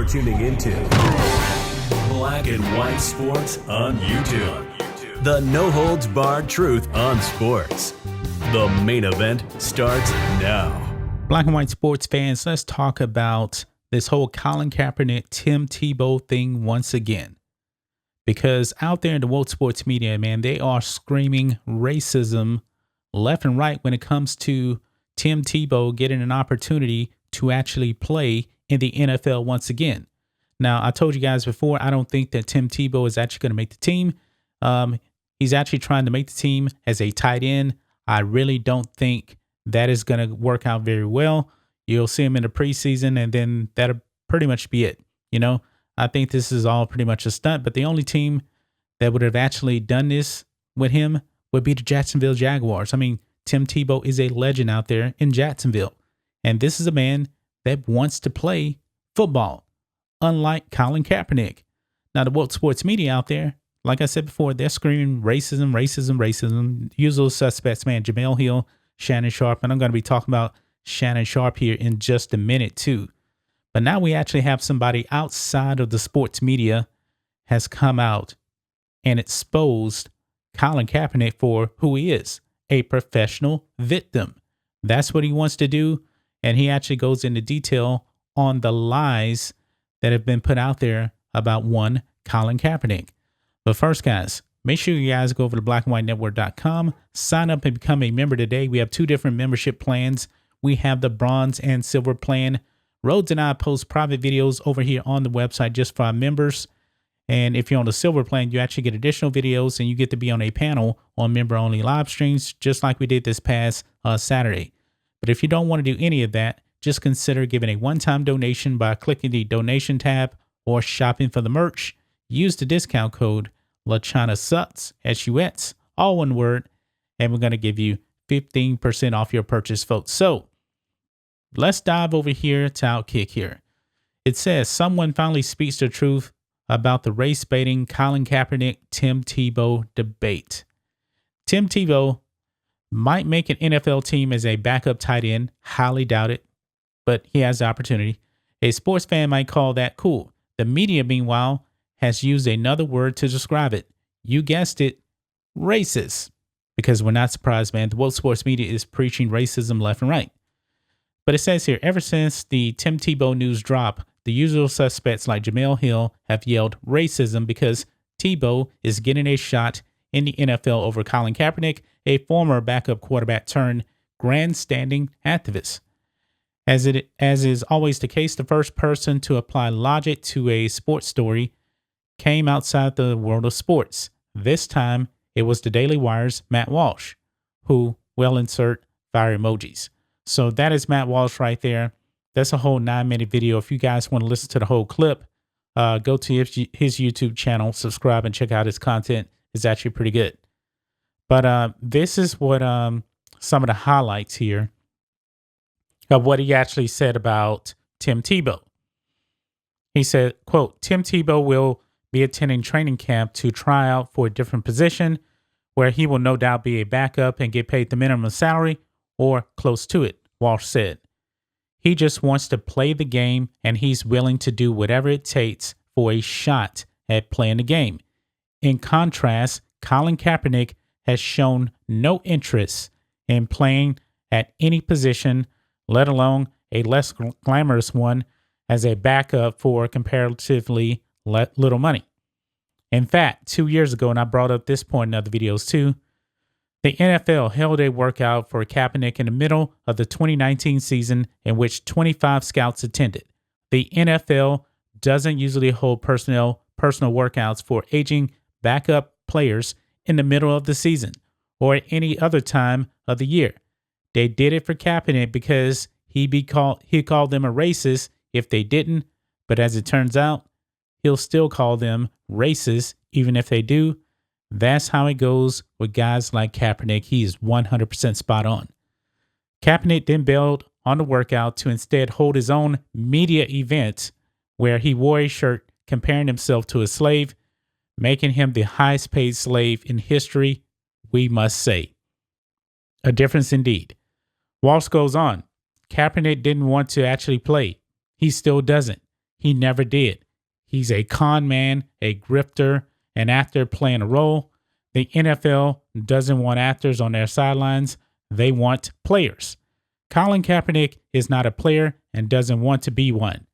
You're tuning into Black and White Sports on YouTube. The no-holds-barred truth on sports. The main event starts now. Black and White sports fans, let's talk about this whole Colin Kaepernick, Tim Tebow thing once again. Because out there in the world sports media, man, they are screaming racism left and right when it comes to Tim Tebow getting an opportunity to actually play in the NFL once again. Now, I told you guys before, I don't think that Tim Tebow is actually going to make the team. He's actually trying to make the team as a tight end. I really don't think that is going to work out very well. You'll see him in the preseason, and then that'll pretty much be it. You know, I think this is all pretty much a stunt, but the only team that would have actually done this with him would be the Jacksonville Jaguars. I mean, Tim Tebow is a legend out there in Jacksonville, and this is a man that wants to play football, unlike Colin Kaepernick. Now, the world sports media out there, like I said before, they're screaming racism, racism, racism. Usual suspects, man, Jamel Hill, Shannon Sharpe, and I'm going to be talking about Shannon Sharpe here in just a minute too. But now we actually have somebody outside of the sports media has come out and exposed Colin Kaepernick for who he is, a professional victim. That's what he wants to do. And he actually goes into detail on the lies that have been put out there about one Colin Kaepernick. But first, guys, make sure you guys go over to blackandwhitenetwork.com, sign up and become a member today. We have two different membership plans. We have the bronze and silver plan. Rhodes and I post private videos over here on the website just for our members. And if you're on the silver plan, you actually get additional videos and you get to be on a panel on member-only live streams, just like we did this past Saturday. But if you don't want to do any of that, just consider giving a one-time donation by clicking the donation tab or shopping for the merch. Use the discount code LaChanaSuts, S-U-X, all one word, and we're going to give you 15% off your purchase, folks. So let's dive over here to Outkick here. It says, someone finally speaks the truth about the race-baiting Colin Kaepernick, Tim Tebow debate. Tim Tebow might make an NFL team as a backup tight end. Highly doubt it, but he has the opportunity. A sports fan might call that cool. The media, meanwhile, has used another word to describe it. You guessed it, racist. Because we're not surprised, man. The world sports media is preaching racism left and right. But it says here, ever since the Tim Tebow news drop, the usual suspects like Jamel Hill have yelled racism because Tebow is getting a shot in the NFL over Colin Kaepernick, a former backup quarterback turned grandstanding activist. As is always the case, the first person to apply logic to a sports story came outside the world of sports. This time, it was the Daily Wire's Matt Walsh, who will insert fire emojis. So that is Matt Walsh right there. That's a whole 9-minute video. If you guys want to listen to the whole clip, go to his YouTube channel, subscribe, and check out his content. It's actually pretty good. But this is what some of the highlights here of what he actually said about Tim Tebow. He said, quote, Tim Tebow will be attending training camp to try out for a different position where he will no doubt be a backup and get paid the minimum salary or close to it, Walsh said. He just wants to play the game and he's willing to do whatever it takes for a shot at playing the game. In contrast, Colin Kaepernick has shown no interest in playing at any position, let alone a less glamorous one, as a backup for comparatively little money. In fact, 2 years ago, and I brought up this point in other videos too, the NFL held a workout for Kaepernick in the middle of the 2019 season in which 25 scouts attended. The NFL doesn't usually hold personal workouts for aging backup players in the middle of the season or at any other time of the year. They did it for Kaepernick because he called them a racist if they didn't, but as it turns out, he'll still call them racist even if they do. That's how it goes with guys like Kaepernick. He is 100% spot on. Kaepernick then bailed on the workout to instead hold his own media event where he wore a shirt comparing himself to a slave, making him the highest paid slave in history, we must say. A difference indeed. Walsh goes on. Kaepernick didn't want to actually play. He still doesn't. He never did. He's a con man, a grifter, an actor playing a role. The NFL doesn't want actors on their sidelines. They want players. Colin Kaepernick is not a player and doesn't want to be one.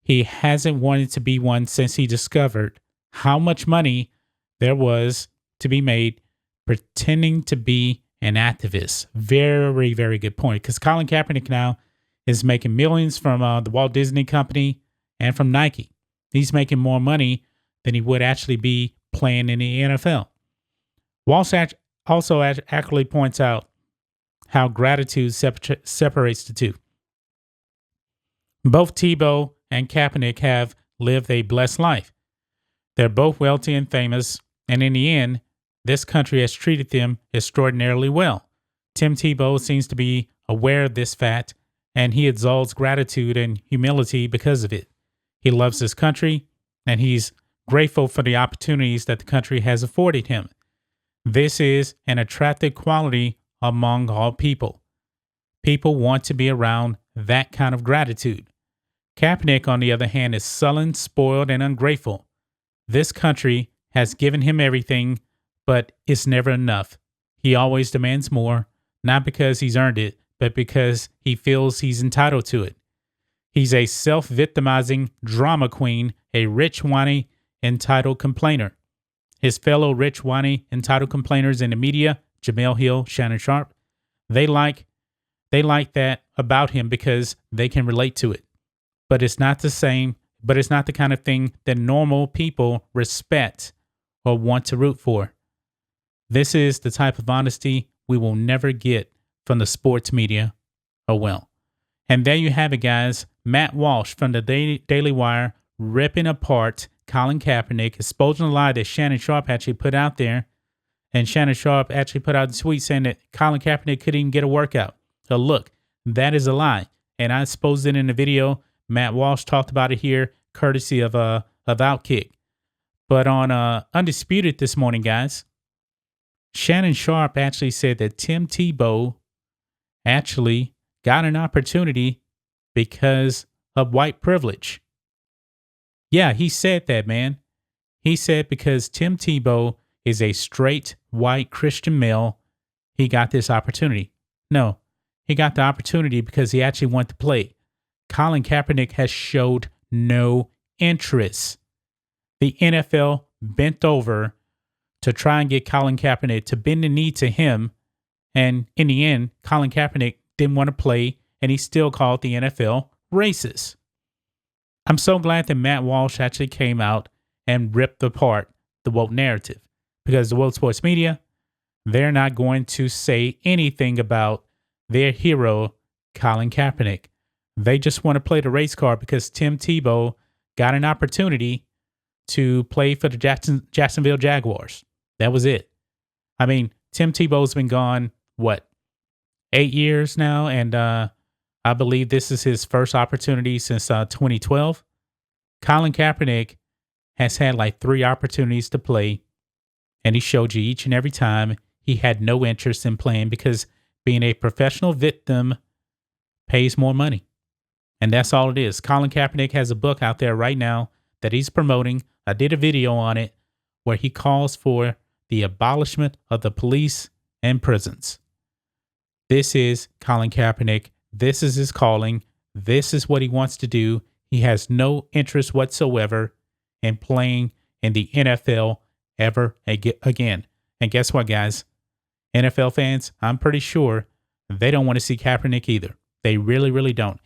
He hasn't wanted to be one since he discovered how much money there was to be made pretending to be an activist. Very, very good point. Because Colin Kaepernick now is making millions from the Walt Disney Company and from Nike. He's making more money than he would actually be playing in the NFL. Walsh also accurately points out how gratitude separates the two. Both Tebow and Kaepernick have lived a blessed life. They're both wealthy and famous, and in the end, this country has treated them extraordinarily well. Tim Tebow seems to be aware of this fact, and he exalts gratitude and humility because of it. He loves his country, and he's grateful for the opportunities that the country has afforded him. This is an attractive quality among all people. People want to be around that kind of gratitude. Kaepernick, on the other hand, is sullen, spoiled, and ungrateful. This country has given him everything, but it's never enough. He always demands more, not because he's earned it, but because he feels he's entitled to it. He's a self-victimizing drama queen, a rich, whiny, entitled complainer. His fellow rich, whiny, entitled complainers in the media, Jamel Hill, Shannon Sharp, they like that about him because they can relate to it. But it's not the same, but it's not the kind of thing that normal people respect or want to root for. This is the type of honesty we will never get from the sports media. Oh well. And there you have it, guys. Matt Walsh from the Daily Wire ripping apart Colin Kaepernick, exposing a lie that Shannon Sharp actually put out there. And Shannon Sharp actually put out a tweet saying that Colin Kaepernick couldn't even get a workout. So look, that is a lie. And I exposed it in the video. Matt Walsh talked about it here, courtesy of Outkick. But on Undisputed this morning, guys, Shannon Sharp actually said that Tim Tebow actually got an opportunity because of white privilege. Yeah, he said that, man. He said because Tim Tebow is a straight white Christian male, he got this opportunity. No, he got the opportunity because he actually wanted to play. Colin Kaepernick has showed no interest. The NFL bent over to try and get Colin Kaepernick to bend the knee to him. And in the end, Colin Kaepernick didn't want to play, and he still called the NFL racist. I'm so glad that Matt Walsh actually came out and ripped apart the woke narrative, because the woke sports media, they're not going to say anything about their hero, Colin Kaepernick. They just want to play the race card because Tim Tebow got an opportunity to play for the Jacksonville Jaguars. That was it. I mean, Tim Tebow's been gone, 8 years now? And I believe this is his first opportunity since 2012. Colin Kaepernick has had like 3 opportunities to play, and he showed you each and every time he had no interest in playing because being a professional victim pays more money. And that's all it is. Colin Kaepernick has a book out there right now that he's promoting. I did a video on it where he calls for the abolishment of the police and prisons. This is Colin Kaepernick. This is his calling. This is what he wants to do. He has no interest whatsoever in playing in the NFL ever again. And guess what, guys? NFL fans, I'm pretty sure they don't want to see Kaepernick either. They really, really don't.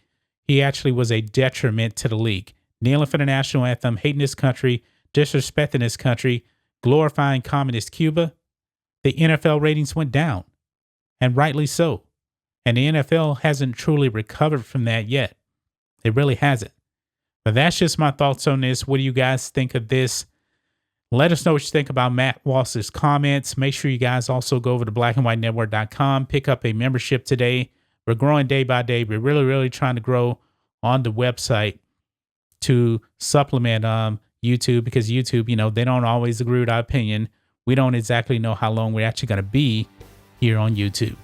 He actually was a detriment to the league. Kneeling for the national anthem, hating this country, disrespecting this country, glorifying communist Cuba. The NFL ratings went down, and rightly so. And the NFL hasn't truly recovered from that yet. It really hasn't. But that's just my thoughts on this. What do you guys think of this? Let us know what you think about Matt Walsh's comments. Make sure you guys also go over to blackandwhitenetwork.com. Pick up a membership today. We're growing day by day. We're really, really trying to grow on the website to supplement YouTube, because YouTube, they don't always agree with our opinion. We don't exactly know how long we're actually going to be here on YouTube.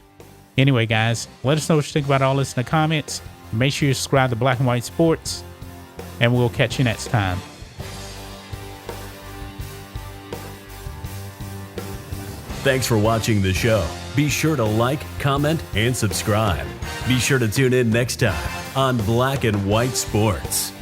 Anyway, guys, let us know what you think about all this in the comments. Make sure you subscribe to Black and White Sports. And we'll catch you next time. Thanks for watching the show. Be sure to like, comment, and subscribe. Be sure to tune in next time on Black and White Sports.